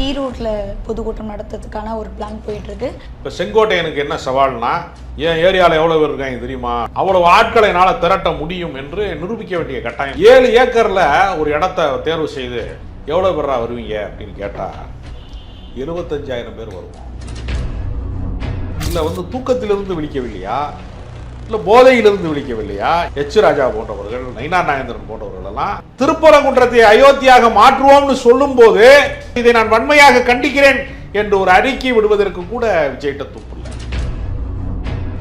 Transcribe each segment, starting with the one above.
ஈரோட்டில் பொதுக்கூட்டம் நடத்துறதுக்கான ஒரு பிளான் போயிட்டு இருக்கு. இப்போ செங்கோட்டையனுக்கு என்ன சவால்னா, என் ஏரியாவில் எவ்வளோ பேர் இருக்காங்க தெரியுமா, அவ்வளவு ஆட்களை என்னால் திரட்ட முடியும் என்று நிரூபிக்க வேண்டிய கட்டாயம். 7 ஏக்கரில் ஒரு இடத்த தேர்வு செய்து எவ்வளோ பேரா வருவீங்க அப்படின்னு கேட்டால் 75,000 பேர் வருவோம். இல்லை தூக்கத்திலிருந்து விழிக்கவில்லையா, இல்லை போதையிலிருந்து விழிக்கவில்லையா? எச் ராஜா போன்றவர்கள், நயினார் நாகேந்திரன் போன்றவர்கள் எல்லாம் திருப்பரங்குன்றத்தை அயோத்தியாக மாற்றுவோம்னு சொல்லும் போது இதை நான் வன்மையாக கண்டிக்கிறேன் என்று ஒரு அறிக்கை விடுவதற்கு கூட விஜய்கிட்ட துப்பு இல்லை.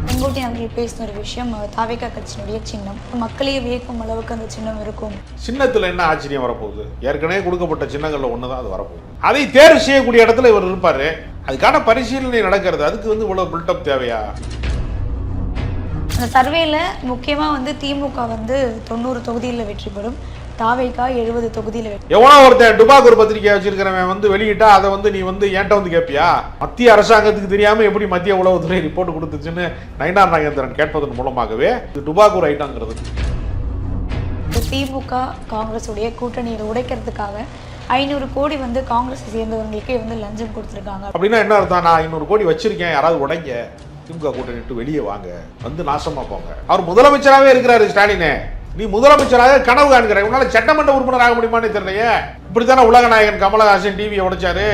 செங்கோட்டையன் அவர்கள் பேசின ஒரு விஷயம், தாவேகா கட்சியினுடைய சின்னம் மக்களையே வியக்கும் அளவுக்கு அந்த சின்னம் இருக்கும். சின்னத்தில் என்ன ஆச்சரியம் வரப்போகுது? ஏற்கனவே கொடுக்கப்பட்ட சின்னங்கள்ல ஒண்ணுதான் அது வரப்போகுது. அதை தேர்வு செய்யக்கூடிய இடத்துல இவர் இருப்பாரு. அதுக்கான பரிசீலனை நடக்கிறது. அதுக்கு இவ்வளவு பில்டப் தேவையா? அந்த சர்வேல முக்கியமாக திமுக 90 தொகுதியில் வெற்றி பெறும், தாவேகா 70 தொகுதியில் வெற்றி. எவனோ ஒருத்தன் டுபாக் ஒரு பத்திரிகை வச்சிருக்கிறவன் வெளியிட்டா அதை நீ என்கிட்ட கேட்பியா? மத்திய அரசாங்கத்துக்கு தெரியாம எப்படி மத்திய உளவுத்துறை ரிப்போர்ட் கொடுத்துச்சுன்னு நயினார் நாகேந்திரன் கேட்பதன் மூலமாகவே டுபாக் ஒரு ஐட்டங்கிறது. திமுக காங்கிரஸ் உடைய கூட்டணியை உடைக்கிறதுக்காக 500 கோடி காங்கிரஸ் சேர்ந்தவங்களுக்கே லஞ்சம் கொடுத்துருக்காங்க. அப்படின்னா என்ன அர்த்தம்? நான் 500 கோடி வச்சிருக்கேன், யாராவது உடைங்க, திமுக கூட்டணி வெளியே வாங்க, நாசமா போங்க. அவர் முதலமைச்சராகவே இருக்கிறாரு ஸ்டாலின். நீ முதலமைச்சராக கனவு காண்கிற, உன்னால சட்டமன்ற உறுப்பினர் ஆக முடியுமான்னு தெரியலையே. இப்படித்தானே உலக நாயகன் கமலஹாசன் டிவியை உடைச்சாரு.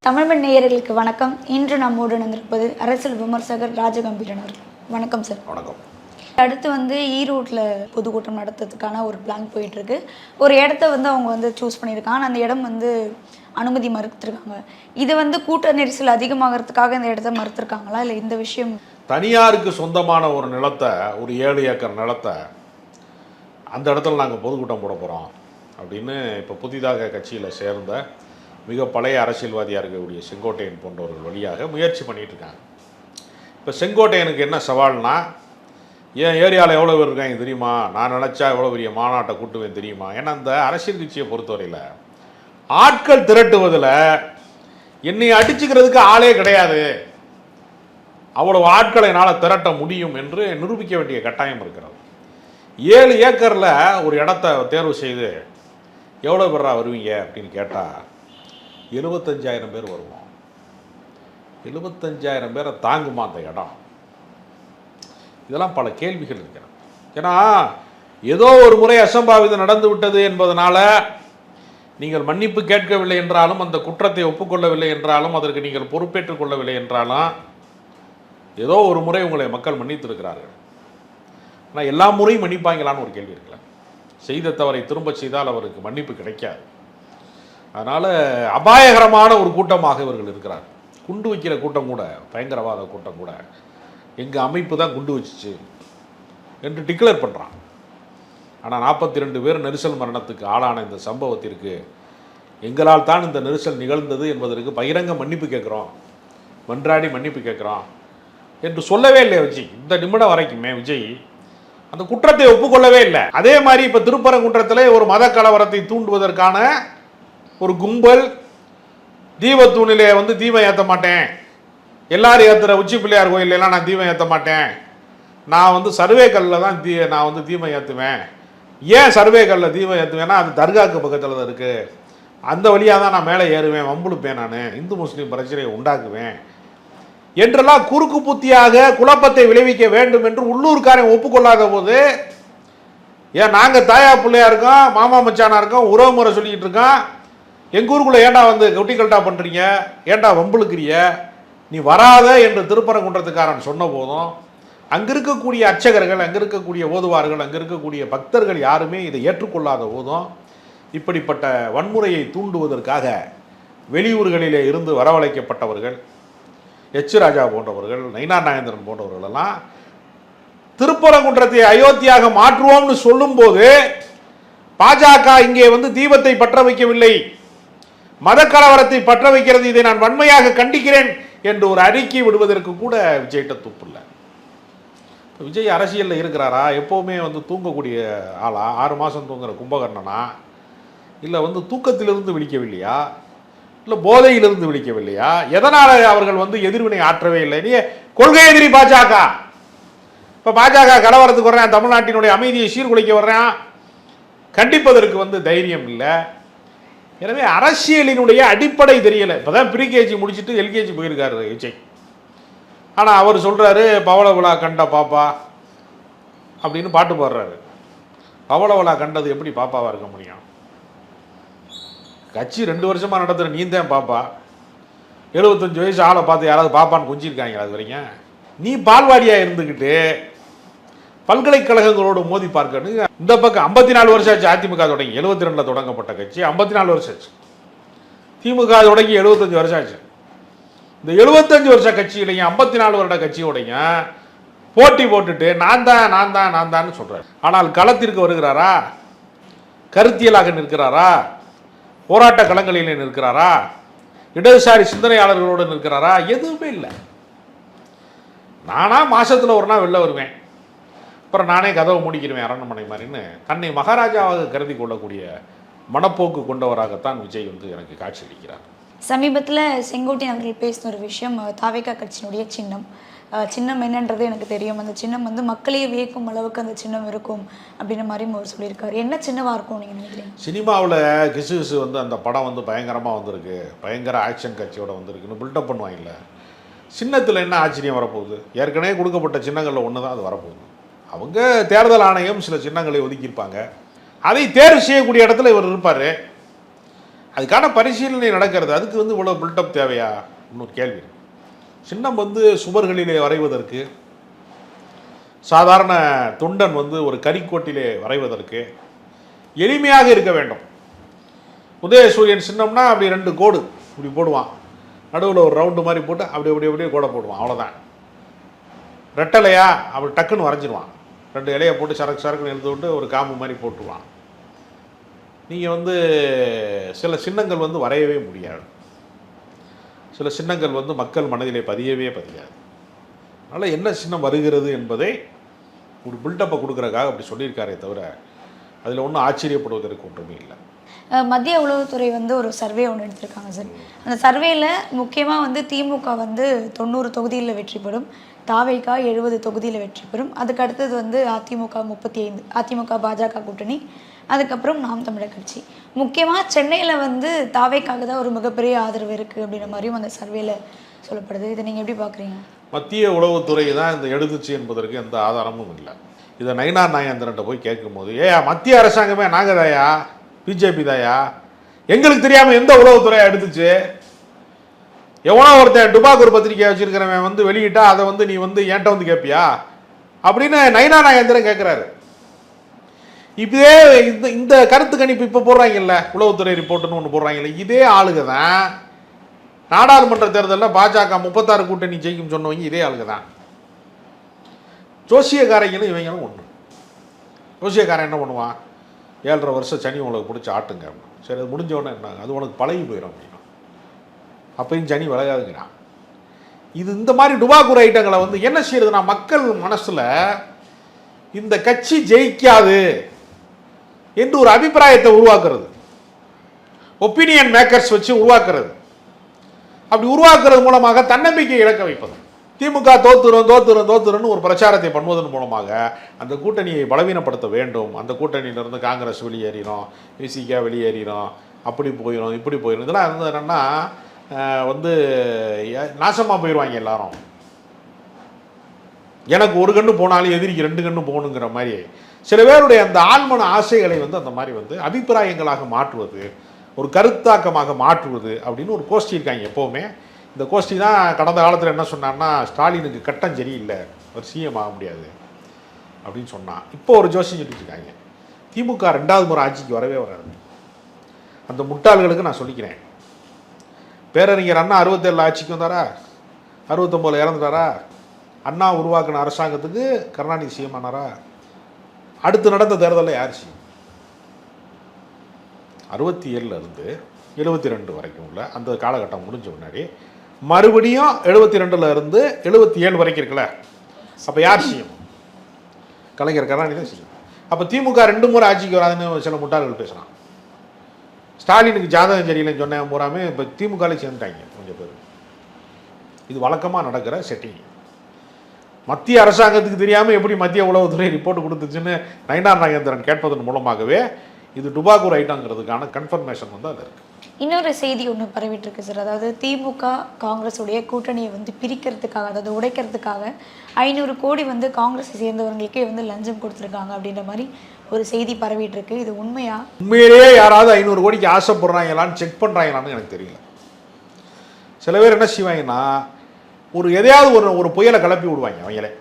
தமிழ்மண் நேயர்களுக்கு வணக்கம். இன்று நம்மோடு இணைந்திருப்பது அரசியல் விமர்சகர் ராஜகம்பீரன் அவர்கள். வணக்கம் சார். வணக்கம். அடுத்து ஈரோட்டில் பொதுக்கூட்டம் நடத்துறதுக்கான ஒரு பிளான் போயிட்டு இருக்கு. ஒரு இடத்த அவங்க சூஸ் பண்ணியிருக்காங்க. அந்த இடம் அனுமதி மறுத்திருக்காங்க. இது கூட்ட நெரிசல் அதிகமாகிறதுக்காக இந்த இடத்த மறுத்திருக்காங்களா, இல்லை இந்த விஷயம் தனியாருக்கு சொந்தமான ஒரு நிலத்தை, ஒரு 7 ஏக்கர் நிலத்தை அந்த இடத்துல நாங்கள் பொதுக்கூட்டம் போட போகிறோம் அப்படின்னு இப்போ புதிதாக கட்சியில் சேர்ந்த மிக பழைய அரசியல்வாதியாக இருக்கக்கூடிய செங்கோட்டையன் போன்றவர்கள் வழியாக முயற்சி பண்ணிகிட்டு இருக்காங்க. இப்போ செங்கோட்டையனுக்கு என்ன சவால்னா, என் ஏரியாவில் எவ்வளோ பேர் இருக்காங்க தெரியுமா, நான் நினச்சா எவ்வளோ பெரிய மாநாட்டை கூட்டுவேன் தெரியுமா. ஏன்னா அந்த அரசியல் கட்சியை பொறுத்தவரையில் ஆட்கள் திரட்டுவதில் என்னை அடிச்சுக்கிறதுக்கு ஆளே கிடையாது, அவ்வளவு ஆட்களை என்னால் திரட்ட முடியும் என்று நிரூபிக்க வேண்டிய கட்டாயம் இருக்கிறது. 7 ஏக்கரில் ஒரு இடத்த தேர்வு செய்து எவ்வளோ பேரா வருவீங்க அப்படின்னு கேட்டால் 75,000 பேர் வருவோம். 75,000 பேரை தாங்குமா அந்த இடம்? இதெல்லாம் பல கேள்விகள் இருக்கிறது. ஏன்னா ஏதோ ஒரு முறை அசம்பாவிதம் நடந்து விட்டது என்பதனால நீங்கள் மன்னிப்பு கேட்கவில்லை என்றாலும், அந்த குற்றத்தை ஒப்புக்கொள்ளவில்லை என்றாலும், அதற்கு நீங்கள் பொறுப்பேற்றுக் கொள்ளவில்லை என்றாலும், ஏதோ ஒரு முறை உங்களை மக்கள் மன்னித்திருக்கிறார்கள். ஆனால் எல்லா முறையும் மன்னிப்பாங்களான்னு ஒரு கேள்வி இருக்கலாம். செய்த தவறை திரும்ப செய்தால் அவருக்கு மன்னிப்பு கிடைக்காது. அதனால் அபாயகரமான ஒரு கூட்டமாக இவர்கள் இருக்கிறார். குண்டு வைக்கிற கூட்டம் கூட, பயங்கரவாத கூட்டம் கூட எங்கள் அமைப்பு தான் குண்டு வச்சிச்சு என்று டிக்ளேர் பண்ணுறான். ஆனால் 42 பேர் நெரிசல் மரணத்துக்கு ஆளான இந்த சம்பவத்திற்கு எங்களால் தான் இந்த நெரிசல் நிகழ்ந்தது என்பதற்கு பகிரங்க மன்னிப்பு கேட்குறோம், மன்றாடி மன்னிப்பு கேட்குறோம் என்று சொல்லவே இல்லை விஜய். இந்த நிமிடம் வரைக்குமே விஜய் அந்த குற்றத்தை ஒப்புக்கொள்ளவே இல்லை. அதே மாதிரி இப்போ திருப்பரங்குன்றத்திலே ஒரு மத கலவரத்தை தூண்டுவதற்கான ஒரு கும்பல் தீபத்தூணிலே தீபம் ஏற்ற மாட்டேன், எல்லாரும் ஏற்றுற உச்சி பிள்ளையார் கோயிலெல்லாம் நான் தீபம் ஏற்ற மாட்டேன், நான் சர்வே கல்லில் தான் நான் தீபம் ஏற்றுவேன். ஏன் சர்வே கல்லில் தீபம் ஏற்றுவேன்னா அது தர்காவுக்கு பக்கத்தில் தான் இருக்குது, அந்த வழியாக தான் நான் மேலே ஏறுவேன், வம்புழுப்பேன், நான் இந்து முஸ்லீம் பிரச்சனையை உண்டாக்குவேன் என்றெல்லாம் குறுக்கு புத்தியாக குழப்பத்தை விளைவிக்க வேண்டும் என்று உள்ளூர்காரன் ஒப்புக்கொள்ளாத போது, ஏன் நாங்கள் தாயா பிள்ளையா இருக்கோம், மாமா மச்சானா இருக்கோம், உறவு முறை சொல்லிக்கிட்டு இருக்கோம், எங்கள் ஊருக்குள்ளே ஏண்டா கொட்டிக்கல்ட்டா பண்ணுறீங்க, ஏண்டா வம்புழுக்கிறிய, நீ வராத என்று திருப்பரங்குன்றத்துக்காரன் சொன்ன போதும் அங்கே இருக்கக்கூடிய அர்ச்சகர்கள், அங்கே இருக்கக்கூடிய ஓதுவார்கள், அங்கே இருக்கக்கூடிய பக்தர்கள் யாருமே இதை ஏற்றுக்கொள்ளாத போதும் இப்படிப்பட்ட வன்முறையை தூண்டுவதற்காக வெளியூர்களிலே இருந்து வரவழைக்கப்பட்டவர்கள், எச் ராஜா போன்றவர்கள், நயினார் நாகேந்திரன் போன்றவர்கள் எல்லாம் திருப்பரங்குன்றத்தை அயோத்தியாக மாற்றுவோம்னு சொல்லும்போது பாஜக இங்கே தீபத்தை பற்ற வைக்கவில்லை, மத கலவரத்தை பற்ற வைக்கிறது, இதை நான் வன்மையாக கண்டிக்கிறேன் என்று ஒரு அறிக்கை விடுவதற்கு கூட விஜய்கிட்ட துப்பு இல்லை. விஜய் அரசியலில் இருக்கிறாரா? எப்போவுமே தூங்கக்கூடிய ஆளா? 6 மாதம் தூங்குற கும்பகர்ணனா? இல்லை தூக்கத்திலிருந்து விழிக்கவில்லையா, இல்லை போதையிலிருந்து விழிக்கவில்லையா? எதனால் அவர்கள் எதிர்வினை ஆற்றவே இல்லை? நீ கொள்கை எதிரி பாஜக. இப்போ பாஜக கலவரத்துக்கு வர்றேன், தமிழ்நாட்டினுடைய அமைதியை சீர்குலைக்க வர்றேன், கண்டிப்பதற்கு வந்து தைரியம் இல்லை. எனவே அரசியலினுடைய அடிப்படை தெரியலை. இப்போ தான் ப்ரீகேஜி முடிச்சுட்டு எல்கேஜி போயிருக்காரு விஜய். ஆனால் அவர் சொல்கிறாரு பவள விழா கண்ட பாப்பா அப்படின்னு பாட்டு பாடுறாரு. பவள விழா கண்டது எப்படி பாப்பாவாக இருக்க முடியும்? கட்சி 2 வருஷமாக நடத்துகிற நீ தான் பாப்பா. 75 வயசு ஆளை பார்த்து யாராவது பாப்பான்னு கொஞ்சிருக்காங்க அது வரைக்கும்? நீ பால்வாடியாக இருந்துக்கிட்டு பல்கலைக்கழகங்களோடு மோதி பார்க்கணும். இந்த பக்கம் 54 வருஷம் ஆச்சு அதிமுக தொடங்கி. 72 தொடங்கப்பட்ட கட்சி 54 வருஷம் ஆச்சு. திமுக தொடங்கி 75 வருஷம் ஆச்சு. இந்த 75 வருஷ கட்சியிலையும் 54 வருட கட்சியோடையும் போட்டி போட்டுட்டு நான் தான் சொல்றாரு. ஆனால் களத்திற்கு வருகிறாரா? கருத்தியலாக நிற்கிறாரா? போராட்ட களங்களில் நிற்கிறாரா? இடதுசாரி சிந்தனையாளர்களோடு நிற்கிறாரா? எதுவுமே இல்லை. நானா மாசத்துல ஒரு நாள் வெளில வருவேன், அப்புறம் நானே கதவை முடிக்கிடுவேன் அரண்மனை மாதிரின்னு தன்னை மகாராஜாவாக கருதி கொள்ளக்கூடிய மனப்போக்கு கொண்டவராகத்தான் விஜய் வந்து எனக்கு காட்சியளிக்கிறார். சமீபத்தில் செங்கோட்டையன் அவர்கள் பேசின ஒரு விஷயம், தாவேகா கட்சியினுடைய சின்னம் என்னன்றது எனக்கு தெரியும், அந்த சின்னம் வந்து மக்களையே வியக்கும் அளவுக்கு அந்த சின்னம் இருக்கும் அப்படின்ற மாதிரியும் அவர் சொல்லியிருக்காரு. என்ன சின்னமாக இருக்கும் நீங்கள் நினைக்கிறீங்க? சினிமாவில் கிசு வந்து அந்த படம் வந்து பயங்கரமாக வந்திருக்கு, பயங்கர ஆக்ஷன் காட்சியோட வந்திருக்குன்னு பில்டப் பண்ணுவாங்கல்ல. சின்னத்தில் என்ன ஆச்சரியம் வரப்போகுது? ஏற்கனவே கொடுக்கப்பட்ட சின்னங்களில் ஒன்று தான் அது வரப்போகுது. அவங்க தேர்தல் ஆணையம் சில சின்னங்களை ஒதுக்கியிருப்பாங்க, அதை தேர்வு செய்யக்கூடிய இடத்துல இவர் இருப்பார். அதுக்கான பரிசீலனை நடக்கிறது. அதுக்கு வந்து இவ்வளோ பில்டப் தேவையா? இன்னொரு கேள்வி. சின்னம் வந்து சுவர்களிலே வரைவதற்கு, சாதாரண தொண்டன் வந்து ஒரு கரிக்கோட்டிலே வரைவதற்கு எளிமையாக இருக்க வேண்டும். உதயசூரியன் சின்னம்னா அப்படி 2 கோடு இப்படி போடுவான், நடுவில் ஒரு ரவுண்டு மாதிரி போட்டு அப்படியே கோடை போடுவான், அவ்வளோதான். ரெட்டலையா அப்படி டக்குன்னு வரைஞ்சிடுவான், 2 இலையை போட்டு சரக்குன்னு எழுத்து விட்டு ஒரு காம்பு மாதிரி போட்டுருவான். நீங்கள் வந்து சில சின்னங்கள் வந்து வரையவே முடியாது, சில சின்னங்கள் வந்து மக்கள் மனதிலே பதியவே பதியாது. அதனால் என்ன சின்னம் வருகிறது என்பதை ஒரு பில்டப்பை கொடுக்குறக்காக அப்படி சொல்லியிருக்காரே தவிர அதில் ஒன்றும் ஆச்சரியப்படுவதற்கு ஒன்றுமே இல்லை. மத்திய உளவுத்துறை வந்து ஒரு சர்வே ஒன்று எடுத்திருக்காங்க சார். அந்த சர்வேயில் முக்கியமாக வந்து திமுக வந்து 90 தொகுதியில் வெற்றி பெறும், தாவேகா 70 தொகுதியில் வெற்றி பெறும், அதுக்கு அடுத்தது வந்து அதிமுக 35, அதிமுக பாஜக கூட்டணி, அதுக்கப்புறம் நாம் தமிழர் கட்சி. முக்கியமாக சென்னையில் வந்து தாவேக்காக தான் ஒரு மிகப்பெரிய ஆதரவு இருக்குது அப்படின்ற மாதிரியும் அந்த சர்வேல சொல்லப்படுது. இதை நீங்கள் எப்படி பார்க்குறீங்க? மத்திய உளவுத்துறை தான் இந்த எடுத்துச்சு என்பதற்கு எந்த ஆதாரமும் இல்லை. இதை நயினார் நாகேந்திரன்ட்ட போய் கேட்கும்போது, மத்திய அரசாங்கமே நாங்கள் தாயா, பிஜேபி தாயா, எங்களுக்கு தெரியாமல் எந்த உளவுத்துறையா எடுத்துச்சு? எவனோ ஒருத்தன் டுபாக்கூர் பத்திரிக்கை வச்சிருக்கிறவன் வந்து வெளியிட்டா அதை வந்து நீ வந்து என்கிட்ட வந்து கேட்பியா அப்படின்னு நயினார் நாகேந்திரன் கேட்குறாரு. இதே இந்த கருத்து கணிப்பு இப்போ போடுறாங்கல்ல, உளவுத்துறை ரிப்போர்ட்டுன்னு ஒன்று போடுறாங்கல்ல, இதே ஆளுக தான் நாடாளுமன்ற தேர்தலில் பாஜக 36 கூட்டணி ஜெயிக்கும் சொன்னவங்க இதே ஆளுக தான். ஜோசியக்காரங்களும் இவங்களும் ஒன்று. ஜோசியக்காரன் என்ன பண்ணுவான்? 7.5 வருஷம் சனி உங்களுக்கு பிடிச்சி ஆட்டுங்க, சரி அது முடிஞ்சவொடனே என்ன, அது உனக்கு பழகி போயிடும் அப்படின்னா, அப்பயும் சனி விலகாதுங்கிறான். இது இந்த மாதிரி டுபாக்கூர் ஐட்டங்களை வந்து என்ன செய்யறதுன்னா, மக்கள் மனசில் இந்த கட்சி ஜெயிக்காது என்று ஒரு அபிப்பிராயத்தை உருவாக்குறது, ஒப்பீனியன் மேக்கர்ஸ் வச்சு உருவாக்குறது. அப்படி உருவாக்குறது மூலமாக தன்னம்பிக்கை இழக்க வைப்பது. திமுக தோத்துருன்னு ஒரு பிரச்சாரத்தை பண்ணுவதன் மூலமாக அந்த கூட்டணியை பலவீனப்படுத்த வேண்டும். அந்த கூட்டணியிலிருந்து காங்கிரஸ் வெளியேறினோம், விசிகா வெளியேறினோம், அப்படி போயிடும் இப்படி போயிடும். இதெல்லாம் வந்து என்னென்னா வந்து நாசமாக போயிடுவாங்க எல்லாரும். எனக்கு ஒரு கண்ணு போனாலும் எதிரிக்கு 2 கண்ணு போகணுங்கிற மாதிரி சில பேருடைய அந்த ஆழ்மன ஆசைகளை வந்து அந்த மாதிரி வந்து அபிப்பிராயங்களாக மாற்றுவது, ஒரு கருத்தாக்கமாக மாற்றுவது அப்படின்னு ஒரு கோஷ்டி இருக்காங்க எப்போவுமே. இந்த கோஷ்டி தான் கடந்த காலத்தில் என்ன சொன்னான்னா, ஸ்டாலினுக்கு கட்டம் சரியில்லை, ஒரு சிஎம் ஆக முடியாது அப்படின்னு சொன்னான். இப்போ ஒரு ஜோசியம் சொல்லிட்டு இருக்காங்க, திமுக 2வது முறை ஆட்சிக்கு வரவே வராது. அந்த முட்டாள்களுக்கு நான் சொல்லிக்கிறேன், பேரறிஞர் அண்ணா 67 ஆட்சிக்கு வந்தாரா, 69 இறந்துட்டாரா? அண்ணா உருவாக்கின அரசாங்கத்துக்கு கருணாநிதி சிஎம் ஆனாரா? அடுத்து நடந்த தேர்தலில் யார் சிஎம்? 67 இருந்து 72 வரைக்கும் உள்ள அந்த காலகட்டம் முடிஞ்ச முன்னாடி மறுபடியும் 72 இருந்து 77 வரைக்கும் இருக்குல்ல, அப்போ யார் சிஎம்? கலைஞர் கருணாநிதி தான் சிஎம். அப்போ திமுக 2 முறை ஆட்சிக்கு வராதுன்னு சில முட்டாள்கள் பேசுகிறான். ஸ்டாலினுக்கு ஜாதகம் சரியில்லைன்னு சொன்னேன் பூராமே இப்போ திமுகவில் சேர்ந்துட்டாங்க கொஞ்சம் பேர். இது வழக்கமாக நடக்கிற செட்டிங். மத்திய அரசாங்கத்துக்கு தெரியாமல் எப்படி மத்திய உளவுத்துறை ரிப்போர்ட் கொடுத்துச்சுன்னு நயினார் நாகேந்திரன் கேட்பதன் மூலமாகவே இது டுபாக்கூர் ஐட்டங்கிறதுக்கான கன்ஃபர்மேஷன் வந்து அது இருக்குது. இன்னொரு செய்தி ஒன்று பரவிட்டு இருக்கு சார். அதாவது திமுக காங்கிரஸுடைய கூட்டணியை வந்து பிரிக்கிறதுக்காக, அதாவது உடைக்கிறதுக்காக 500 கோடி வந்து காங்கிரஸை சேர்ந்தவர்களுக்கே வந்து லஞ்சம் கொடுத்துருக்காங்க அப்படின்ற மாதிரி ஒரு செய்தி பரவிட்டு இருக்கு. இது உண்மையா? உண்மையிலேயே யாராவது 500 கோடிக்கு ஆசைப்படுறாங்களான்னு செக் பண்ணுறாங்களான்னு எனக்கு தெரியல. சில பேர் என்ன செய்வாங்கன்னா, எதையாவது ஒரு புயலை கிளப்பி விடுவாங்க அவங்களே.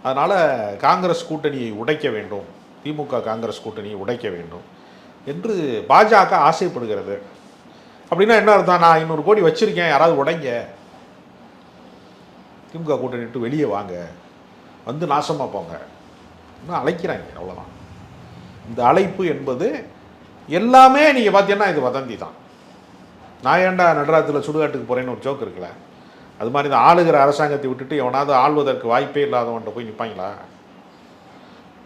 அதனால் காங்கிரஸ் கூட்டணியை உடைக்க வேண்டும், திமுக காங்கிரஸ் கூட்டணியை உடைக்க வேண்டும் என்று பாஜக ஆசைப்படுகிறது. அப்படின்னா என்ன அர்த்தம்? நான் 500 கோடி வச்சுருக்கேன், யாராவது உடைங்க, திமுக கூட்டணி விட்டு வெளியே வாங்க, வந்து நாசமாக போங்க இன்னும் அழைக்கிறாங்க. அவ்வளோதான். இந்த அழைப்பு என்பது எல்லாமே நீங்கள் பார்த்தீங்கன்னா இது வதந்தி தான். நான் ஏன்டா நடுராத்தில் சுடுகாட்டுக்கு போகிறேன்னு ஒரு ஜோக் இருக்குல்ல, அது மாதிரி இந்த ஆளுகிற அரசாங்கத்தை விட்டுட்டு எவனாவது ஆள்வதற்கு வாய்ப்பே இல்லாதவன்ட்ட போய் நிற்பாங்களா?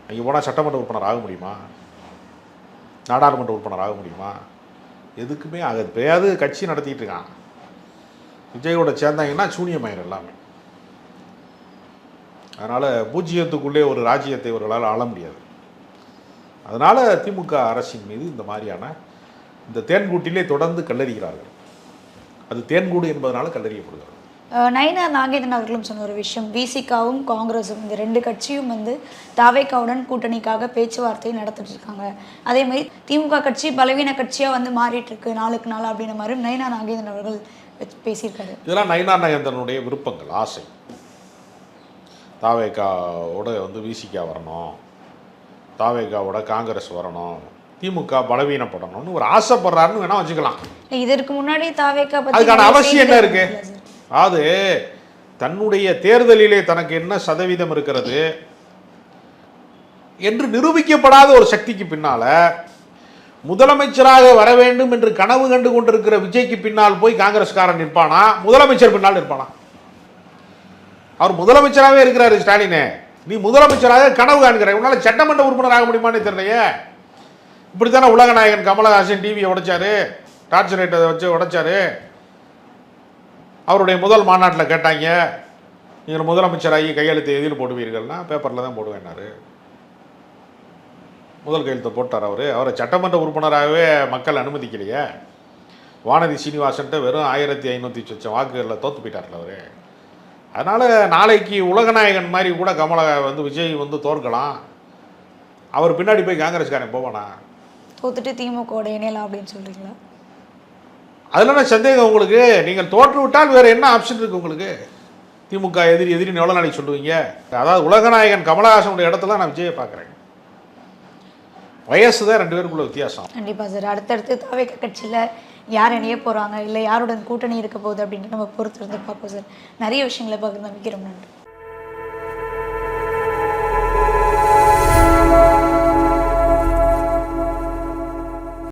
அங்கே போனால் சட்டமன்ற உறுப்பினர் ஆக முடியுமா? நாடாளுமன்ற உறுப்பினர் ஆக முடியுமா? எதுக்குமே ஆகாது. பேயாது கட்சி நடத்திட்டு இருக்கான். விஜயோட சேர்ந்தாங்கன்னா சூனியமாயிரும் எல்லாமே. அதனால் பூஜ்ஜியத்துக்குள்ளே ஒரு ராஜ்யத்தை இவர்களால் ஆள முடியாது. அதனால் திமுக அரசின் மீது இந்த மாதிரியான இந்த தேன்கூட்டிலே தொடர்ந்து கல்லறிகிறார்கள். அது தேன்கூடு என்பதனால கல்லறியப்படுகிறது. நயினார் நாகேந்திரன் அவர்களும் சொன்ன ஒரு விஷயம், விசிகாவும் காங்கிரஸும் இந்த 2 கட்சியும் வந்து தாவேகாவுடன் கூட்டணிக்காக பேச்சுவார்த்தை நடத்திட்டு இருக்காங்க. அதே மாதிரி திமுக கட்சி பலவீன கட்சியாக வந்து மாறிட்டு இருக்கு நாளுக்கு நாள் அப்படின்ற மாதிரி நயினார் நாகேந்திரன் அவர்கள் பேசியிருக்காரு. இதெல்லாம் நயினார் நாகேந்திரனுடைய விருப்பங்கள், ஆசை. தாவேகாவோட வந்து விசிகா வரணும், தாவேகாவோட காங்கிரஸ் வரணும், திமுக பலவீனப்படணும்னு ஒரு ஆசைப்படுறாருன்னு வேணா வச்சுக்கலாம். இதற்கு முன்னாடி தாவேகா அதுக்கான அவசியம் என்ன இருக்கு? அது தன்னுடைய தேர்தலிலே தனக்கு என்ன சதவீதம் இருக்கிறது என்று நிரூபிக்கப்படாத ஒரு சக்திக்கு பின்னால முதலமைச்சராக வர வேண்டும் என்று கனவு கண்டு கொண்டிருக்கிற விஜய்க்கு பின்னால் போய் காங்கிரஸ்காரன் நிற்பானா? முதலமைச்சர் பின்னால் நிற்பானா? அவர் முதலமைச்சராகவே இருக்கிறாரு ஸ்டாலினே. நீ முதலமைச்சராக கனவு காண்கிற, உன்னால சட்டமன்ற உறுப்பினர் ஆக முடியுமான்னு தெரியலையே. இப்படித்தானே உலகநாயகன் கமலஹாசன் டிவியை உடைச்சாரு, டார்ச் லைட்டை வச்சு உடைச்சாரு. அவருடைய முதல் மாநாட்டில் கேட்டாங்க, நீங்கள் முதலமைச்சராகி கையெழுத்து எதில் போடுவீர்கள்னா பேப்பரில் தான் போடுவேன்னாரு. முதல் கையெழுத்தை போட்டார் அவர். அவரை சட்டமன்ற உறுப்பினராகவே மக்கள் அனுமதிக்கலையே. வானதி சீனிவாசன்ட்ட வெறும் 1500 சொச்சம் வாக்குகளில் தோற்று போயிட்டார்ல அவர். அதனால் நாளைக்கு உலகநாயகன் மாதிரி கூட வந்து விஜய் வந்து தோற்கலாம். அவர் பின்னாடி போய் காங்கிரஸ்காரன் போவானா? தோத்துட்டு திமுக இணையலாம் அப்படின்னு சொல்கிறீங்களா? அதில் என்ன சந்தேகம் உங்களுக்கு? நீங்கள் தோற்று விட்டால் வேறு என்ன ஆப்ஷன் இருக்குது உங்களுக்கு? திமுக எதிரின்னு எவ்வளோ நாளைக்கு சொல்லுவீங்க? அதாவது உலகநாயகன் கமலஹாசனுடைய இடத்துல நான் விஜயை பார்க்குறேன். வயசு தான் 2 பேருக்குள்ள வித்தியாசம். கண்டிப்பாக சார். அடுத்தடுத்து தாவேகா கட்சியில் யார் இணைய போகிறாங்க, இல்லை யாருடன் கூட்டணி இருக்க போகுது அப்படின்னு நம்ம பொறுத்து இருந்து பார்ப்போம் சார். நிறைய விஷயங்களை பகிர்ந்து வைக்கிறோம். நன்றி.